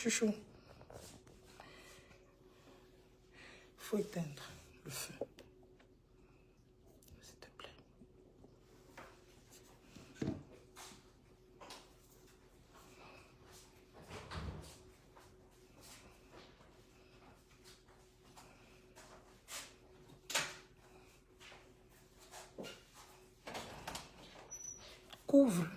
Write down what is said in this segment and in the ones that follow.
Chouchou. Faut éteindre le feu. S'il te plaît. Couvre.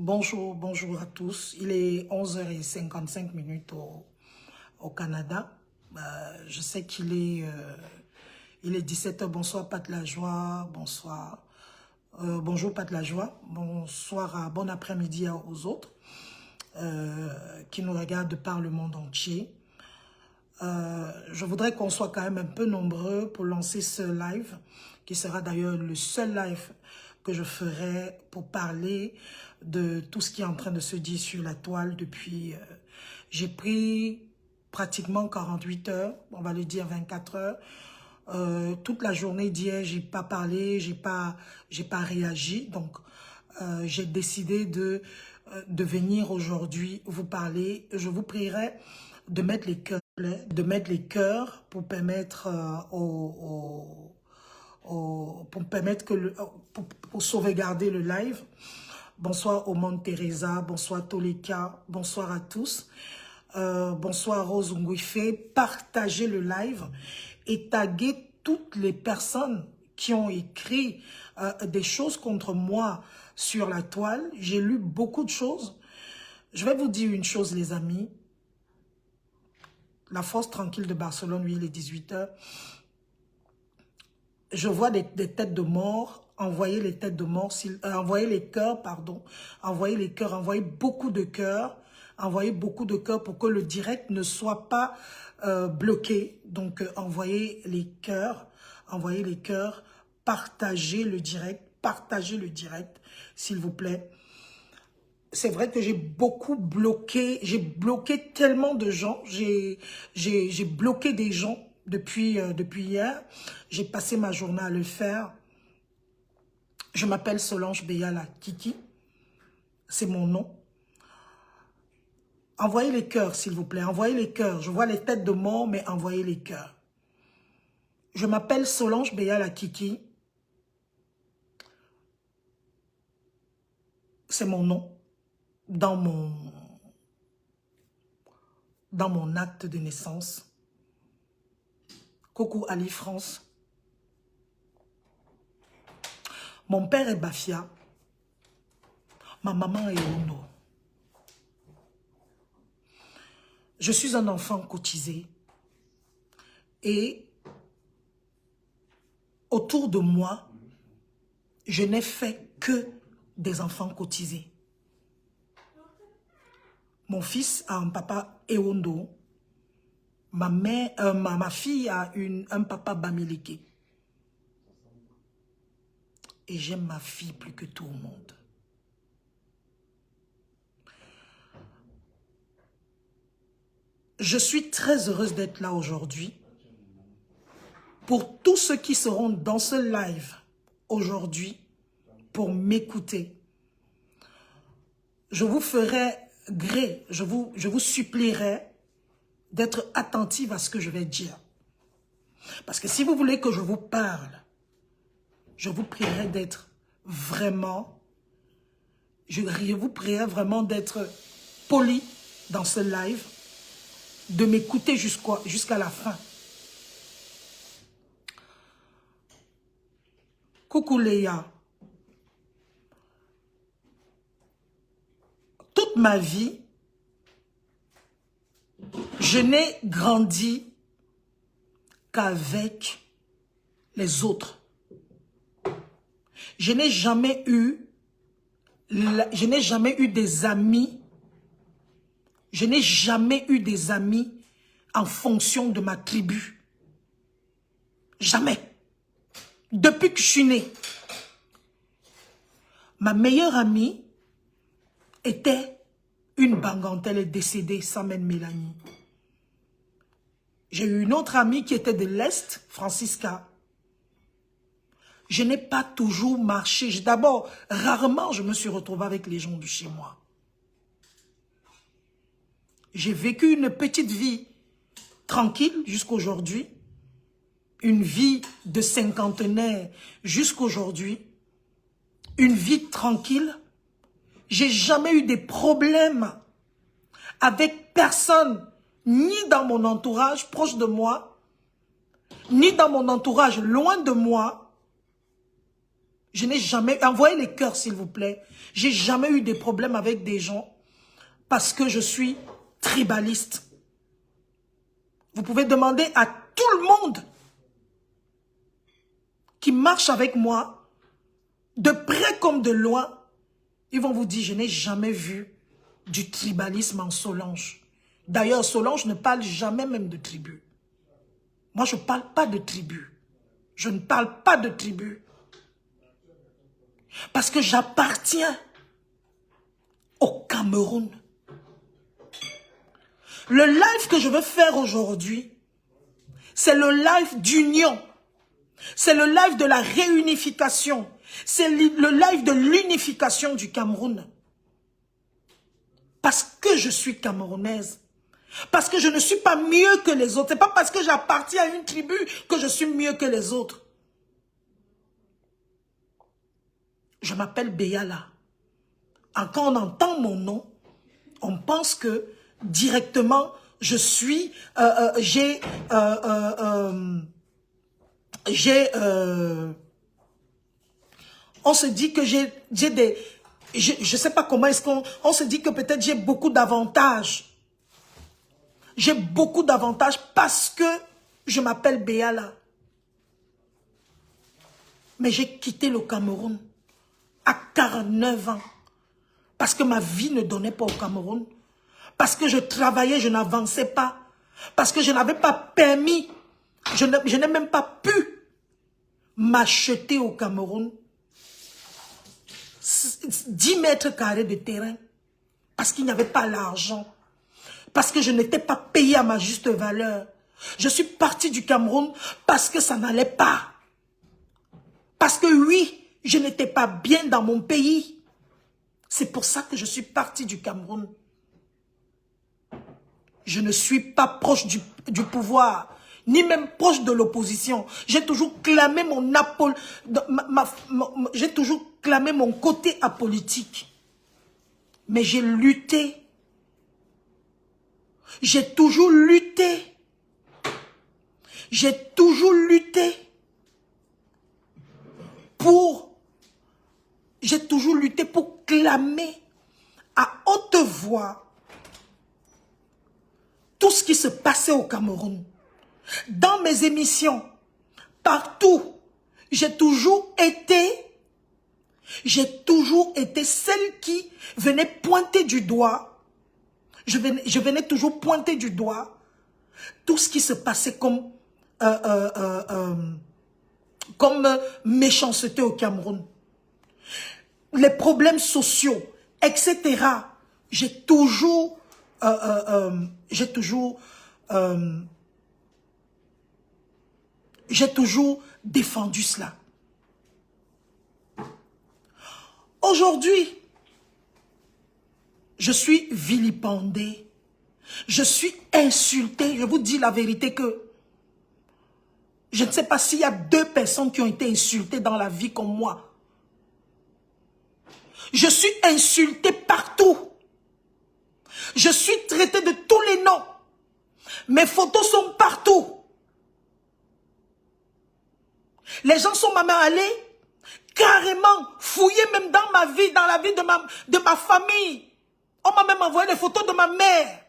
Bonjour, bonjour à tous. Il est 11h55 au Canada. Je sais qu'il est, il est 17h. Bonsoir Pat la Joie. Bonsoir. Bonjour Pat la Joie. Bonsoir, bon après-midi aux autres qui nous regardent de par le monde entier. Je voudrais qu'on soit quand même un peu nombreux pour lancer ce live, qui sera d'ailleurs le seul live que je ferai pour parler de tout ce qui est en train de se dire sur la toile depuis... j'ai pris pratiquement 48 heures, on va le dire 24 heures. Toute la journée d'hier, j'ai pas parlé, j'ai pas réagi. Donc, j'ai décidé de venir aujourd'hui vous parler. Je vous prierai de mettre les cœurs pour permettre pour sauvegarder le live. Bonsoir au monde Teresa, bonsoir Toleka, bonsoir à tous. Bonsoir Rose Ngouifé. Partagez le live et taguez toutes les personnes qui ont écrit des choses contre moi sur la toile. J'ai lu beaucoup de choses. Je vais vous dire une chose, les amis. La Force Tranquille de Barcelone, oui, il est 18h. Je vois des têtes de mort. Envoyez les têtes de mort, envoyez les cœurs, pardon. Envoyez les cœurs, envoyez beaucoup de cœurs. Envoyez beaucoup de cœurs pour que le direct ne soit pas bloqué. Donc, envoyez les cœurs, partagez le direct, s'il vous plaît. C'est vrai que j'ai beaucoup bloqué, j'ai bloqué tellement de gens, j'ai bloqué des gens depuis hier. J'ai passé ma journée à le faire. Je m'appelle Solange Beyala Kiki, c'est mon nom. Envoyez les cœurs, s'il vous plaît, envoyez les cœurs. Je vois les têtes de mort, mais envoyez les cœurs. Je m'appelle Solange Beyala Kiki. C'est mon nom dans mon acte de naissance. Coucou Ali France. Mon père est Bafia. Ma maman est Ono. Je suis un enfant cotisé. Et autour de moi, je n'ai fait que des enfants cotisés. Mon fils a un papa Eondo. Ma fille a un papa Bamileke. Et j'aime ma fille plus que tout au monde. Je suis très heureuse d'être là aujourd'hui. Pour tous ceux qui seront dans ce live aujourd'hui, pour m'écouter, je vous ferai gré, je vous supplierai d'être attentive à ce que je vais dire. Parce que si vous voulez que je vous parle, je vous prierai d'être vraiment je vous prierai vraiment d'être poli dans ce live, de m'écouter jusqu'à la fin. Coucou Léa. Toute ma vie, je n'ai grandi qu'avec les autres. Je n'ai jamais eu des amis. Je n'ai jamais eu des amis en fonction de ma tribu. Jamais. Depuis que je suis née. Ma meilleure amie était une Bangante. Elle est décédée, Samen Mélanie. J'ai eu une autre amie qui était de l'Est, Francisca. Je n'ai pas toujours marché. D'abord, rarement je me suis retrouvée avec les gens de chez moi. J'ai vécu une petite vie tranquille jusqu'aujourd'hui. Une vie de cinquantenaire jusqu'aujourd'hui. Une vie tranquille. J'ai jamais eu des problèmes avec personne, ni dans mon entourage proche de moi, ni dans mon entourage loin de moi. Je n'ai jamais... Envoyez les cœurs, s'il vous plaît. J'ai jamais eu des problèmes avec des gens parce que je suis tribaliste. Vous pouvez demander à tout le monde qui marche avec moi, de près comme de loin, ils vont vous dire, je n'ai jamais vu du tribalisme en Solange. D'ailleurs, Solange ne parle jamais même de tribu. Moi, je ne parle pas de tribu. Je ne parle pas de tribu. Parce que j'appartiens au Cameroun. Le live que je veux faire aujourd'hui, c'est le live d'union. C'est le live de la réunification. C'est le live de l'unification du Cameroun. Parce que je suis camerounaise. Parce que je ne suis pas mieux que les autres. Ce n'est pas parce que j'appartiens à une tribu que je suis mieux que les autres. Je m'appelle Béala. Quand on entend mon nom, on pense que directement, je suis... on se dit que j'ai des... Je ne sais pas comment est-ce qu'on... On se dit que peut-être j'ai beaucoup d'avantages. J'ai beaucoup d'avantages parce que je m'appelle Béala. Mais j'ai quitté le Cameroun à 49 ans. Parce que ma vie ne donnait pas au Cameroun. Parce que je travaillais, je n'avançais pas. Parce que je n'avais pas permis. Je n'ai même pas pu m'acheter au Cameroun 10 mètres carrés de terrain. Parce qu'il n'y avait pas l'argent. Parce que je n'étais pas payé à ma juste valeur. Je suis parti du Cameroun parce que ça n'allait pas. Parce que oui, je n'étais pas bien dans mon pays. C'est pour ça que je suis parti du Cameroun. Je ne suis pas proche du pouvoir, ni même proche de l'opposition. J'ai toujours clamé j'ai toujours clamé mon côté apolitique. Mais j'ai lutté. J'ai toujours lutté. J'ai toujours lutté pour clamer à haute voix tout ce qui se passait au Cameroun. Dans mes émissions, partout, j'ai toujours été celle qui venait pointer du doigt. Je venais toujours pointer du doigt tout ce qui se passait comme méchanceté au Cameroun. Les problèmes sociaux, etc. J'ai toujours défendu cela. Aujourd'hui, je suis vilipendée, je suis insultée. Je vous dis la vérité que je ne sais pas s'il y a 2 personnes qui ont été insultées dans la vie comme moi. Je suis insultée partout. Je suis traitée de tous les noms. Mes photos sont partout. Les gens sont même allés carrément fouiller même dans ma vie, dans la vie de ma famille. On m'a même envoyé des photos de ma mère.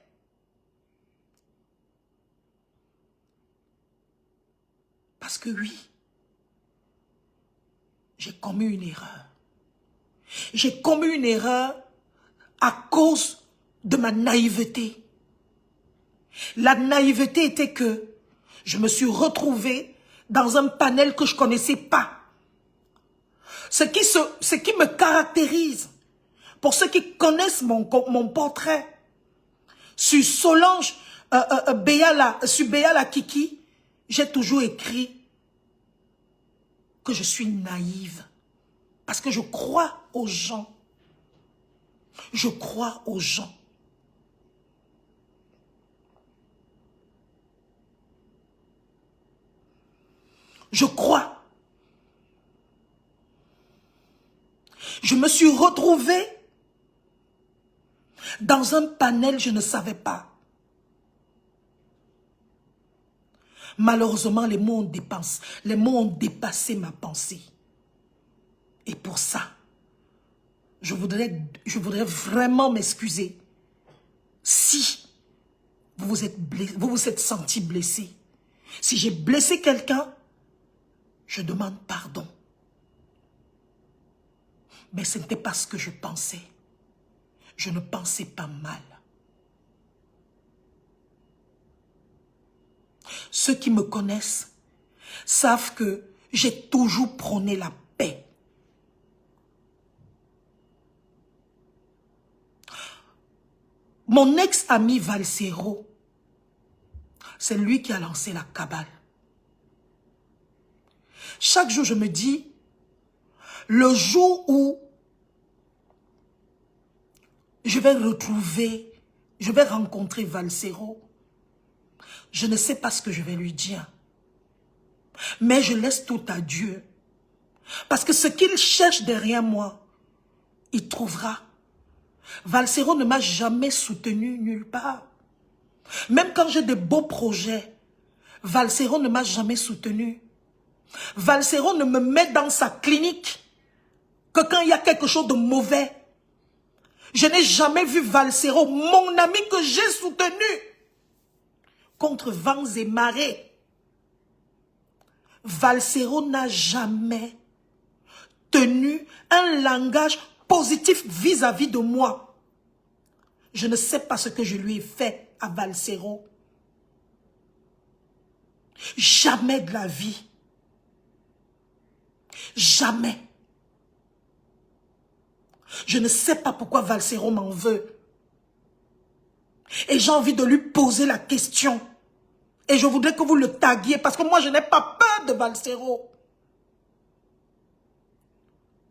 Parce que oui, j'ai commis une erreur. J'ai commis une erreur à cause de ma naïveté. La naïveté était que je me suis retrouvée dans un panel que je ne connaissais pas. Ce qui me caractérise, pour ceux qui connaissent mon portrait, sur Solange sur Béala Kiki, j'ai toujours écrit que je suis naïve. Parce que je crois aux gens. Je crois aux gens. Je crois. Je me suis retrouvée dans un panel, je ne savais pas. Malheureusement, les mots ont dépassé ma pensée. Et pour ça, je voudrais vraiment m'excuser si vous vous êtes senti blessé. Si j'ai blessé quelqu'un, je demande pardon. Mais ce n'était pas ce que je pensais. Je ne pensais pas mal. Ceux qui me connaissent savent que j'ai toujours prôné la paix. Mon ex-ami Valsero, c'est lui qui a lancé la cabale. Chaque jour, je me dis, le jour où je vais rencontrer Valsero, je ne sais pas ce que je vais lui dire. Mais je laisse tout à Dieu. Parce que ce qu'il cherche derrière moi, il trouvera. Valsero ne m'a jamais soutenu nulle part. Même quand j'ai de beaux projets, Valsero ne m'a jamais soutenu. Valsero ne me met dans sa clinique que quand il y a quelque chose de mauvais. Je n'ai jamais vu Valsero, mon ami que j'ai soutenu, contre vents et marées. Valsero n'a jamais tenu un langage positif vis-à-vis de moi. Je ne sais pas ce que je lui ai fait à Valsero. Jamais de la vie. Jamais. Je ne sais pas pourquoi Valsero m'en veut. Et j'ai envie de lui poser la question. Et je voudrais que vous le taguiez parce que moi je n'ai pas peur de Valsero.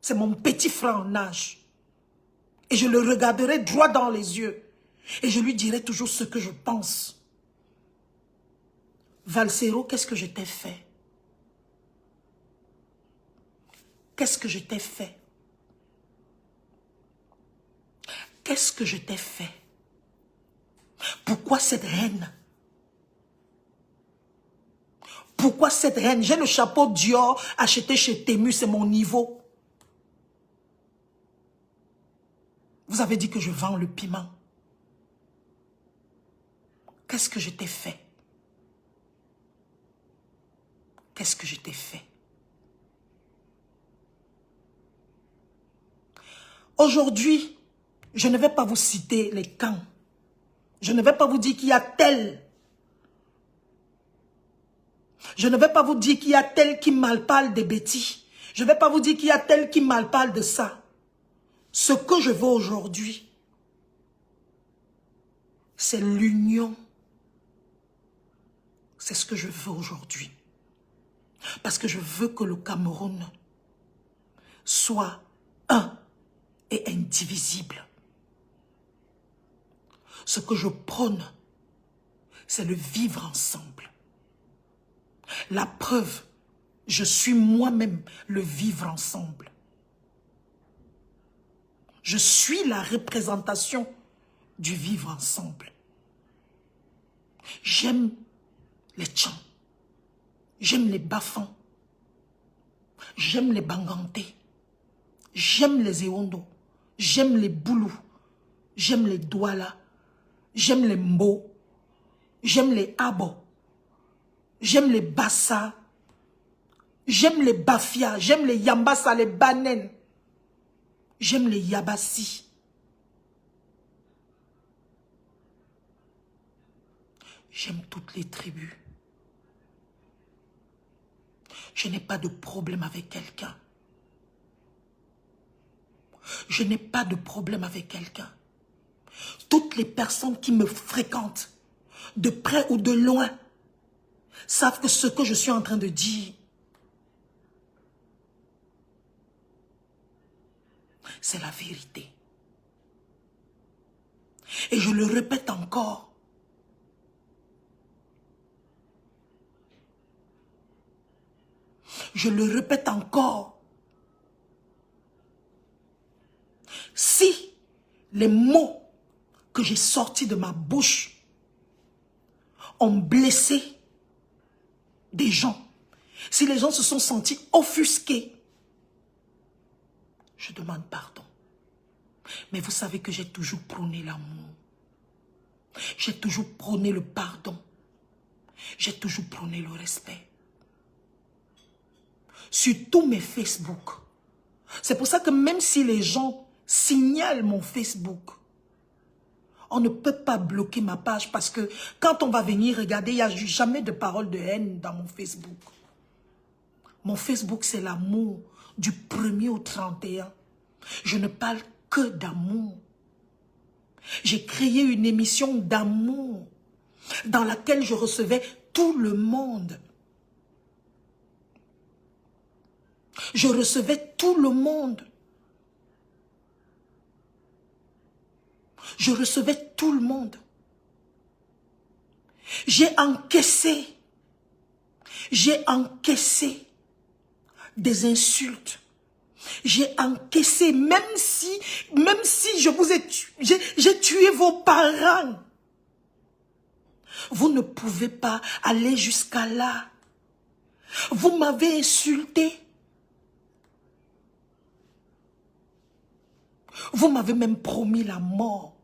C'est mon petit frère en âge. Et je le regarderai droit dans les yeux. Et je lui dirai toujours ce que je pense. Valsero, qu'est-ce que je t'ai fait? Qu'est-ce que je t'ai fait? Qu'est-ce que je t'ai fait? Pourquoi cette haine? Pourquoi cette haine? J'ai le chapeau Dior acheté chez Temu, c'est mon niveau. Vous avez dit que je vends le piment. Qu'est-ce que je t'ai fait? Qu'est-ce que je t'ai fait? Aujourd'hui, je ne vais pas vous citer les camps. Je ne vais pas vous dire qu'il y a tel. Je ne vais pas vous dire qu'il y a tel qui mal parle des bêtises. Je ne vais pas vous dire qu'il y a tel qui mal parle de ça. Ce que je veux aujourd'hui, c'est l'union. C'est ce que je veux aujourd'hui. Parce que je veux que le Cameroun soit un et indivisible. Ce que je prône, c'est le vivre ensemble. La preuve, je suis moi-même le vivre ensemble. Je suis la représentation du vivre ensemble. J'aime les Tchans. J'aime les Bafans. J'aime les Banganté. J'aime les Eondo. J'aime les Boulou. J'aime les Douala. J'aime les Mbo. J'aime les Abo. J'aime les Bassa. J'aime les Bafia. J'aime les Yambassa, les Banen. J'aime les Yabassi. J'aime toutes les tribus. Je n'ai pas de problème avec quelqu'un. Je n'ai pas de problème avec quelqu'un. Toutes les personnes qui me fréquentent, de près ou de loin, savent que ce que je suis en train de dire, c'est la vérité. Et je le répète encore. Je le répète encore. Si les mots que j'ai sortis de ma bouche ont blessé des gens, si les gens se sont sentis offusqués, je demande pardon. Mais vous savez que j'ai toujours prôné l'amour. J'ai toujours prôné le pardon. J'ai toujours prôné le respect. Sur tous mes Facebook. C'est pour ça que même si les gens signalent mon Facebook, on ne peut pas bloquer ma page parce que quand on va venir regarder, il n'y a jamais de parole de haine dans mon Facebook. Mon Facebook, c'est l'amour du 1er au 31. Je ne parle que d'amour. J'ai créé une émission d'amour dans laquelle je recevais tout le monde. Je recevais tout le monde. Je recevais tout le monde. J'ai encaissé des insultes. J'ai encaissé, même si je vous ai tué, j'ai tué vos parents. Vous ne pouvez pas aller jusqu'à là. Vous m'avez insulté. Vous m'avez même promis la mort.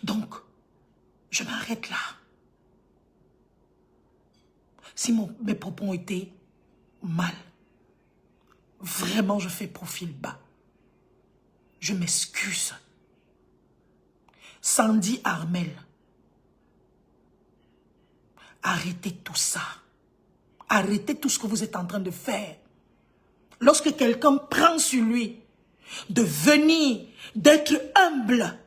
Donc, je m'arrête là. Si mes propos ont été mal, vraiment je fais profil bas. Je m'excuse. Sandy Armel, arrêtez tout ça. Arrêtez tout ce que vous êtes en train de faire. Lorsque quelqu'un prend sur lui de venir, d'être humble,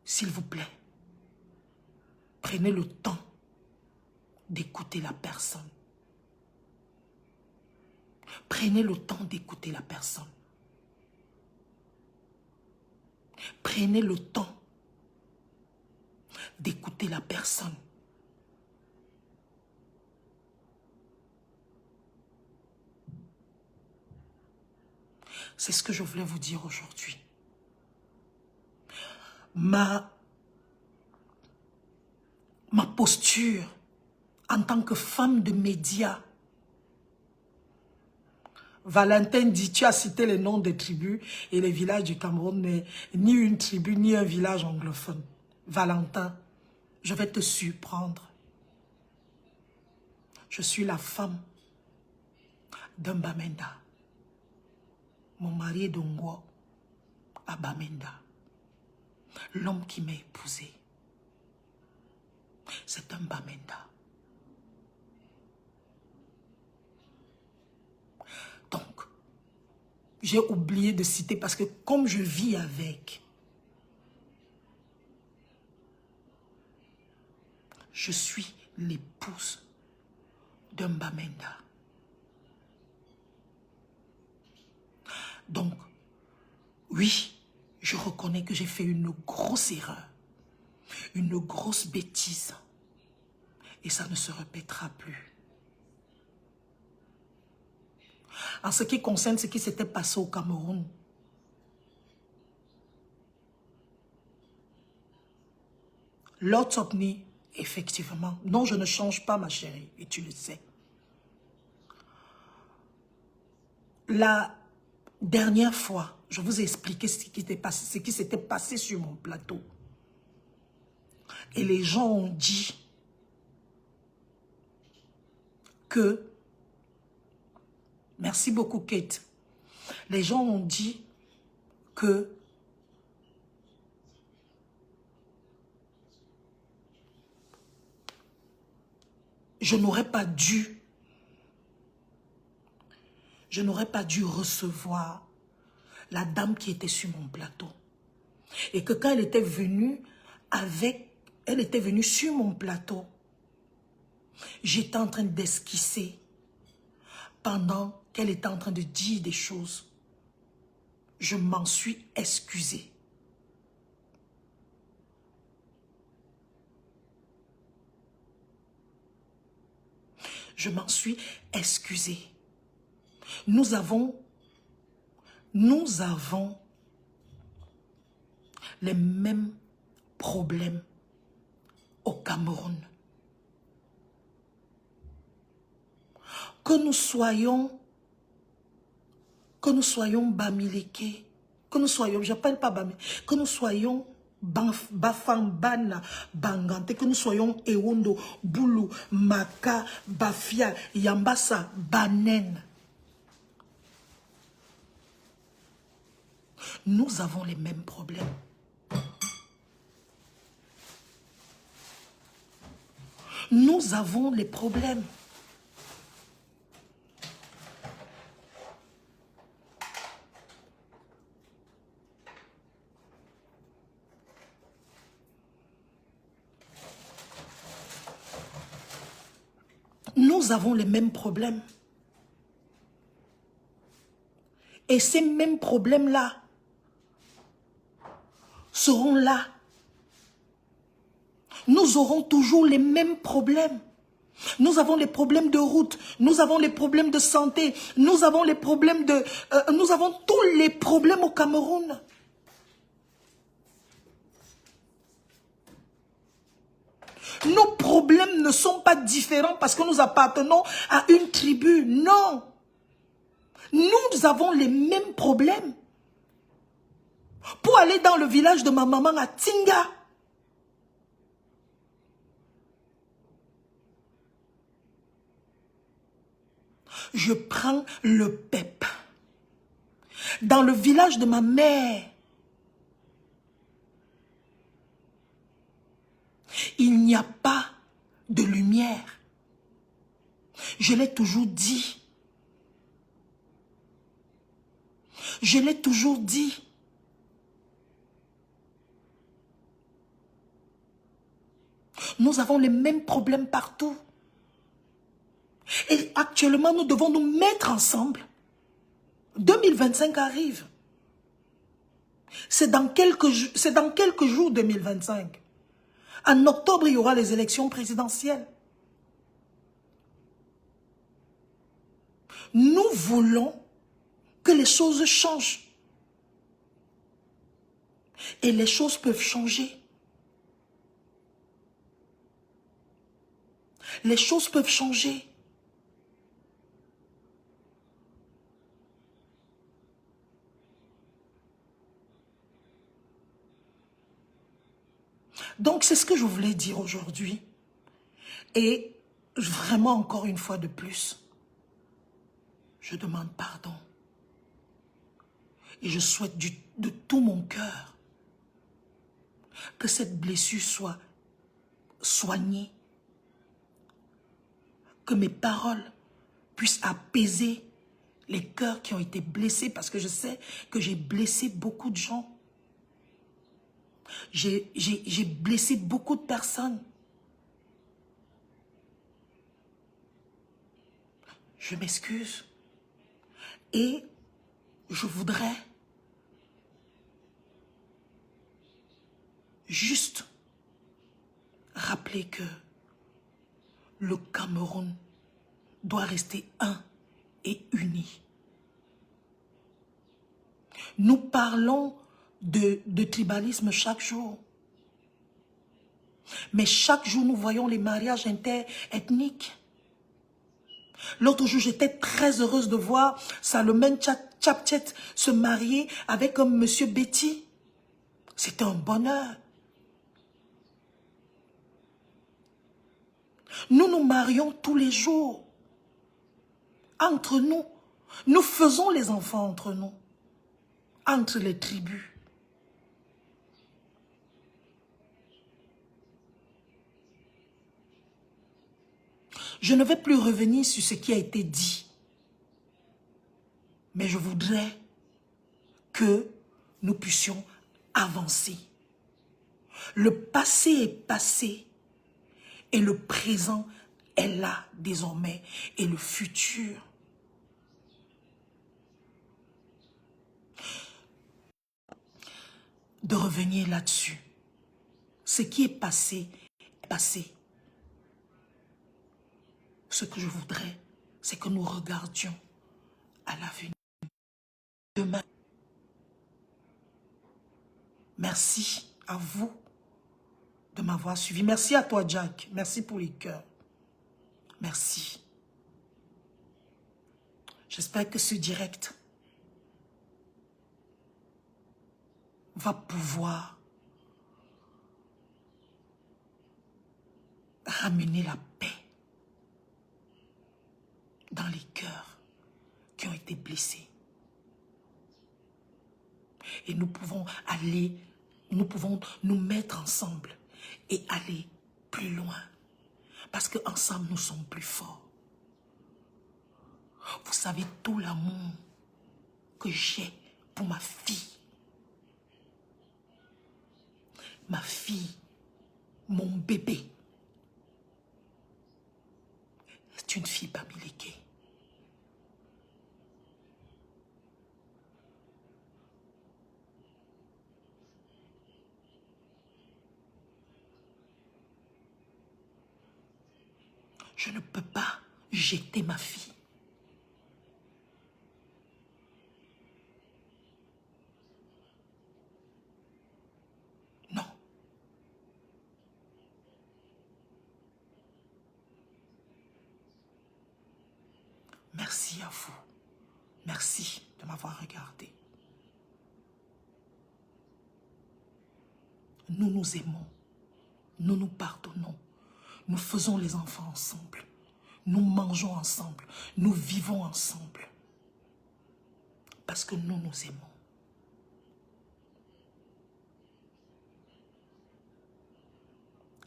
s'il vous plaît, prenez le temps d'écouter la personne. Prenez le temps d'écouter la personne. Prenez le temps d'écouter la personne. C'est ce que je voulais vous dire aujourd'hui. Ma posture en tant que femme de médias. Valentin dit, tu as cité les noms des tribus et les villages du Cameroun, mais ni une tribu, ni un village anglophone. Valentin, je vais te surprendre. Je suis la femme d'un Bamenda. Mon mari est d'Ongwo à Bamenda. L'homme qui m'a épousée, c'est un Bamenda. Donc, j'ai oublié de citer parce que comme je vis avec, je suis l'épouse de Mbamenda. Donc, oui, je reconnais que j'ai fait une grosse erreur, une grosse bêtise. Et ça ne se répétera plus. En ce qui concerne ce qui s'était passé au Cameroun, Lord Topni, effectivement, non, je ne change pas, ma chérie, et tu le sais. La dernière fois, je vous ai expliqué ce qui s'était passé sur mon plateau. Et les gens ont dit que, merci beaucoup Kate, les gens ont dit que je n'aurais pas dû recevoir la dame qui était sur mon plateau. Et que quand elle était venue sur mon plateau, j'étais en train d'esquisser pendant qu'elle était en train de dire des choses. Je m'en suis excusée. Je m'en suis excusée. Nous avons les mêmes problèmes au Cameroun. Que nous soyons Bamileke, que nous soyons, j'appelle pas Bamileke, que nous soyons Bafambana, Bangante, que nous soyons Ewondo, Boulou, Maka, Bafia, Yambassa, Banen. Nous avons les mêmes problèmes. Nous avons les problèmes. Nous avons les mêmes problèmes. Et ces mêmes problèmes-là seront là. Nous aurons toujours les mêmes problèmes. Nous avons les problèmes de route, nous avons les problèmes de santé, nous avons les problèmes de... nous avons tous les problèmes au Cameroun. Nos problèmes ne sont pas différents parce que nous appartenons à une tribu. Non. Nous avons les mêmes problèmes. Pour aller dans le village de ma maman à Tinga, je prends le PEP. Dans le village de ma mère, il n'y a pas de lumière. Je l'ai toujours dit. Je l'ai toujours dit. Nous avons les mêmes problèmes partout. Et actuellement, nous devons nous mettre ensemble. 2025 arrive. C'est dans quelques jours 2025. En octobre, il y aura les élections présidentielles. Nous voulons que les choses changent. Et les choses peuvent changer. Les choses peuvent changer. Donc, c'est ce que je voulais dire aujourd'hui. Et vraiment, encore une fois de plus, je demande pardon. Et je souhaite de tout mon cœur que cette blessure soit soignée. Que mes paroles puissent apaiser les cœurs qui ont été blessés, parce que je sais que j'ai blessé beaucoup de gens. J'ai blessé beaucoup de personnes. Je m'excuse. Et je voudrais juste rappeler que le Cameroun doit rester un et uni. Nous parlons de tribalisme chaque jour. Mais chaque jour, nous voyons les mariages interethniques. L'autre jour, j'étais très heureuse de voir Salomon Tchapchet se marier avec un monsieur Betty. C'était un bonheur. Nous nous marions tous les jours. Entre nous. Nous faisons les enfants entre nous. Entre les tribus. Je ne vais plus revenir sur ce qui a été dit. Mais je voudrais que nous puissions avancer. Le passé est passé et le présent est là désormais et le futur. De revenir là-dessus. Ce qui est passé est passé. Ce que je voudrais, c'est que nous regardions à l'avenir. Demain. Merci à vous de m'avoir suivi. Merci à toi, Jack. Merci pour les cœurs. Merci. J'espère que ce direct va pouvoir ramener la paix dans les cœurs qui ont été blessés. Et nous pouvons aller, nous pouvons nous mettre ensemble et aller plus loin. Parce qu'ensemble, nous sommes plus forts. Vous savez tout l'amour que j'ai pour ma fille. Ma fille, mon bébé. C'est une fille Bamileke. Je ne peux pas jeter ma fille. Non. Merci à vous. Merci de m'avoir regardé. Nous nous aimons. Nous nous pardonnons. Nous faisons les enfants ensemble. Nous mangeons ensemble. Nous vivons ensemble. Parce que nous nous aimons.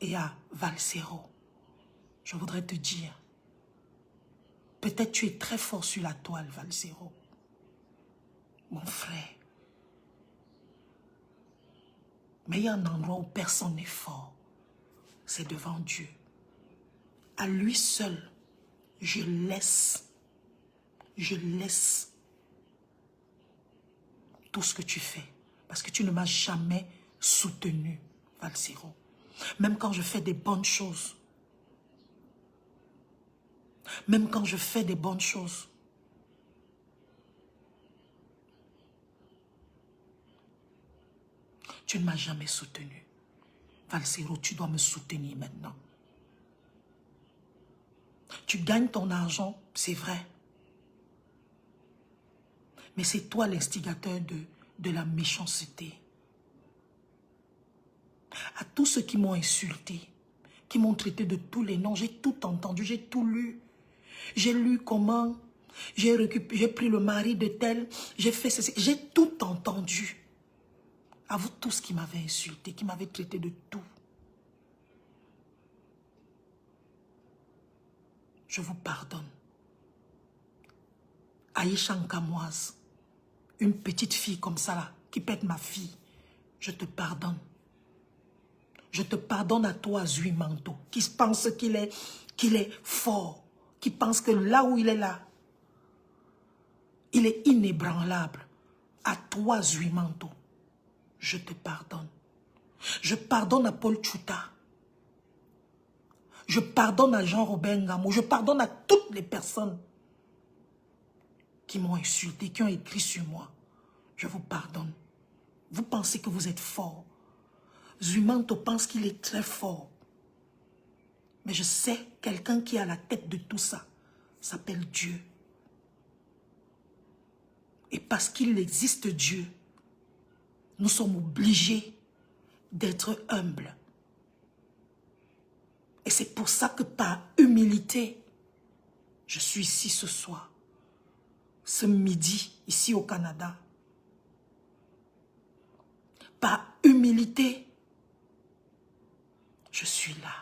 Et à Valsero, je voudrais te dire, peut-être tu es très fort sur la toile, Valsero. Mon frère. Mais il y a un endroit où personne n'est fort. C'est devant Dieu. À lui seul, je laisse tout ce que tu fais. Parce que tu ne m'as jamais soutenu, Valsero. Même quand je fais des bonnes choses. Même quand je fais des bonnes choses. Tu ne m'as jamais soutenu. Valsero, tu dois me soutenir maintenant. Tu gagnes ton argent, c'est vrai. Mais c'est toi l'instigateur de la méchanceté. À tous ceux qui m'ont insulté, qui m'ont traité de tous les noms, j'ai tout entendu, j'ai tout lu. J'ai lu comment, j'ai pris le mari de tel, j'ai fait ceci, j'ai tout entendu. À vous tous qui m'avez insulté, qui m'avez traité de tout. Je vous pardonne. Aïcha Nkamoise, une petite fille comme ça là, qui pète ma fille, je te pardonne. Je te pardonne à toi, Zuimanto, qui pense qu'il est fort, qui pense que là où il est là, Il est inébranlable. À toi, Zuimanto, je te pardonne. Je pardonne à Paul Tchouta. Je pardonne à Jean-Robert Ngamou. Je pardonne à toutes les personnes qui m'ont insulté, qui ont écrit sur moi. Je vous pardonne. Vous pensez que vous êtes fort. Zuimanto pense qu'il est très fort. Mais je sais, quelqu'un qui est à la tête de tout ça s'appelle Dieu. Et parce qu'il existe Dieu, nous sommes obligés d'être humbles. Et c'est pour ça que par humilité, je suis ici ce soir, ce midi, ici au Canada. Par humilité, je suis là.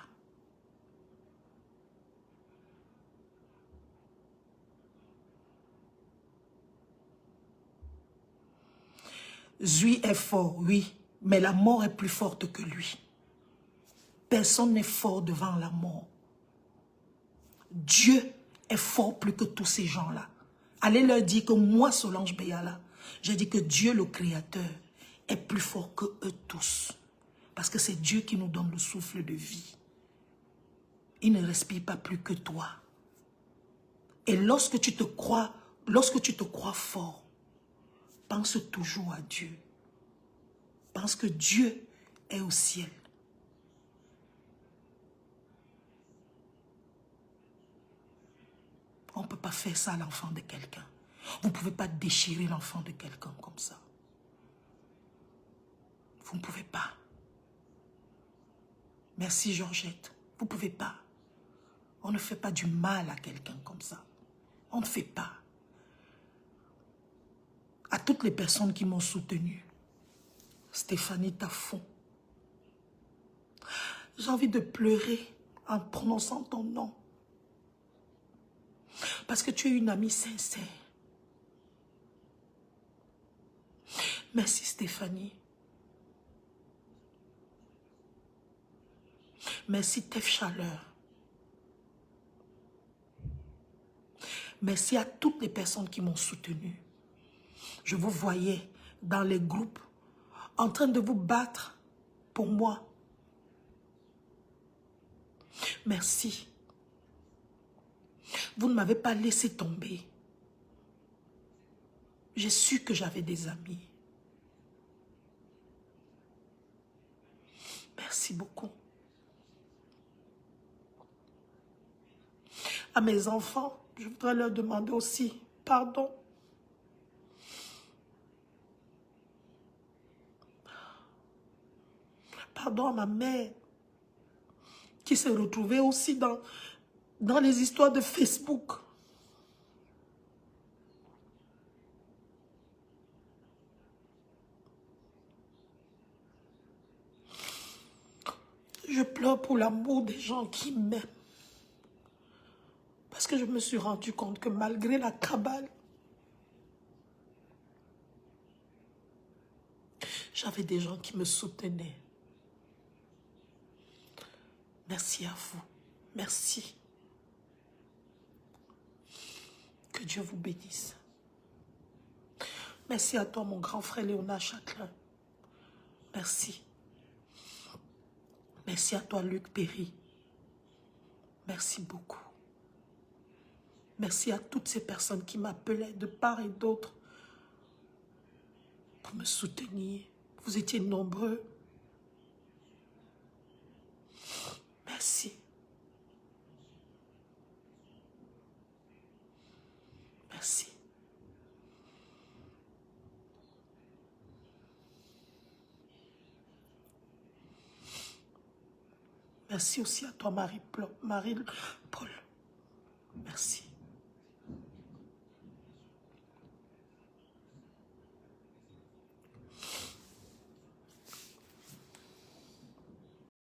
Zui est fort, oui, mais la mort est plus forte que lui. Personne n'est fort devant la mort. Dieu est fort plus que tous ces gens-là. Allez leur dire que moi, Solange Beyala, j'ai dit que Dieu, le Créateur, est plus fort que eux tous. Parce que c'est Dieu qui nous donne le souffle de vie. Il ne respire pas plus que toi. Et lorsque tu te crois fort, pense toujours à Dieu. Pense que Dieu est au ciel. On ne peut pas faire ça à l'enfant de quelqu'un. Vous ne pouvez pas déchirer l'enfant de quelqu'un comme ça. Vous ne pouvez pas. Merci Georgette. Vous ne pouvez pas. On ne fait pas du mal à quelqu'un comme ça. On ne fait pas. À toutes les personnes qui m'ont soutenu, Stéphanie Tafon, j'ai envie de pleurer en prononçant ton nom. Parce que tu es une amie sincère. Merci Stéphanie. Merci Tef Chaleur. Merci à toutes les personnes qui m'ont soutenu. Je vous voyais dans les groupes en train de vous battre pour moi. Merci. Vous ne m'avez pas laissé tomber. J'ai su que j'avais des amis. Merci beaucoup. À mes enfants, je voudrais leur demander aussi pardon. Pardon à ma mère qui s'est retrouvée aussi dans les histoires de Facebook. Je pleure pour l'amour des gens qui m'aiment. Parce que je me suis rendu compte que malgré la cabale, j'avais des gens qui me soutenaient. Merci à vous. Merci. Que Dieu vous bénisse. Merci à toi, mon grand frère Léonard Châtelain. Merci. Merci à toi, Luc Perry. Merci beaucoup. Merci à toutes ces personnes qui m'appelaient de part et d'autre pour me soutenir. Vous étiez nombreux. Merci. Merci. Merci aussi à toi, Marie-Paul. Merci.